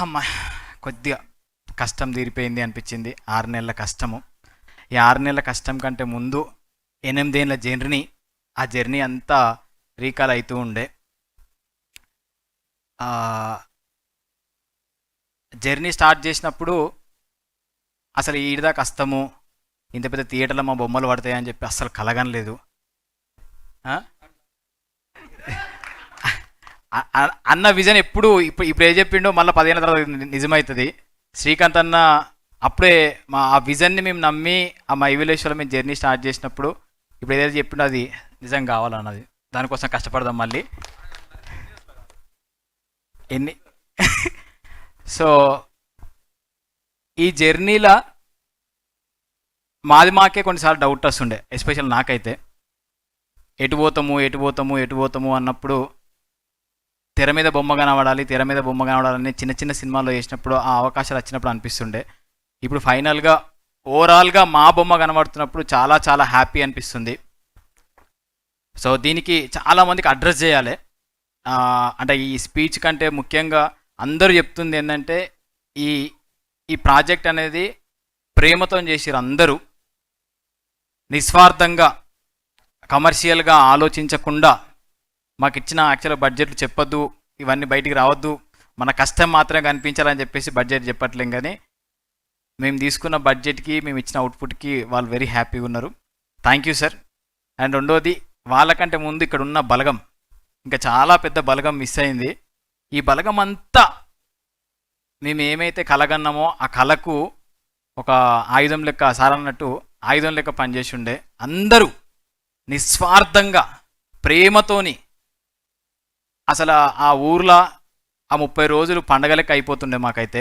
అమ్మ కొద్దిగా కష్టం తీరిపోయింది అనిపించింది. 6 నెలల కష్టము. ఈ 6 నెలల కష్టం కంటే ముందు 8 ఏళ్ళ జర్నీ, ఆ జర్నీ అంతా రీకాల్ అవుతూ ఉండే. జర్నీ స్టార్ట్ చేసినప్పుడు అసలు ఈడదా కష్టము, ఇంత పెద్ద థియేటర్లో మా బొమ్మలు పడతాయని చెప్పి అస్సలు కలగనలేదు. ఆ? అన్న విజన్ ఎప్పుడు ఇప్పుడు ఏం చెప్పిండో మళ్ళీ 10 ఏళ్ళ తర్వాత నిజమవుతుంది. శ్రీకాంత్ అన్న అప్పుడే ఆ విజన్ని మేము నమ్మి ఆ మై విలేజ్లో మేము జర్నీ స్టార్ట్ చేసినప్పుడు ఇప్పుడు ఏదైతే చెప్పిండో అది నిజం కావాలన్నది. దానికోసం కష్టపడదాం మళ్ళీ ఎన్ని. సో ఈ జర్నీలో మాకే కొన్నిసార్లు డౌట్ వస్తుండే, ఎస్పెషల్ నాకైతే. ఎటు పోతాము అన్నప్పుడు తెర మీద బొమ్మ కనబడాలి, తెర మీద బొమ్మ కనబడాలని చిన్న చిన్న సినిమాల్లో చేసినప్పుడు ఆ అవకాశాలు వచ్చినప్పుడు అనిపిస్తుండే. ఇప్పుడు ఫైనల్గా ఓవరాల్గా మా బొమ్మ కనబడుతున్నప్పుడు చాలా చాలా హ్యాపీ అనిపిస్తుంది. సో దీనికి చాలామందికి అడ్రస్ చేయాలి. అంటే ఈ స్పీచ్ కంటే ముఖ్యంగా అందరూ చెప్తుంది ఏంటంటే ఈ ఈ ప్రాజెక్ట్ అనేది ప్రేమతో చేసిరు. అందరూ నిస్వార్థంగా కమర్షియల్గా ఆలోచించకుండా, మాకు ఇచ్చిన యాక్చువల్ బడ్జెట్లు చెప్పొద్దు, ఇవన్నీ బయటికి రావద్దు, మన కష్టం మాత్రమే కనిపించాలని చెప్పేసి బడ్జెట్ చెప్పట్లేం. కానీ మేము తీసుకున్న బడ్జెట్కి మేము ఇచ్చిన అవుట్పుట్కి వాళ్ళు వెరీ హ్యాపీగా ఉన్నారు. Thank you sir. అండ్ రెండోది, వాళ్ళకంటే ముందు ఇక్కడ ఉన్న బలగం, ఇంకా చాలా పెద్ద బలగం మిస్ అయింది. ఈ బలగం అంతా మేము ఏమైతే కలగన్నామో ఆ కళకు ఒక ఆయుధం లెక్క, సార్ అన్నట్టు ఆయుధం లెక్క పనిచేసి ఉండే. అందరూ నిస్వార్థంగా ప్రేమతోని అసలు ఆ ఊర్లో ఆ 30 రోజులు పండగ లెక్క అయిపోతుండే మాకైతే.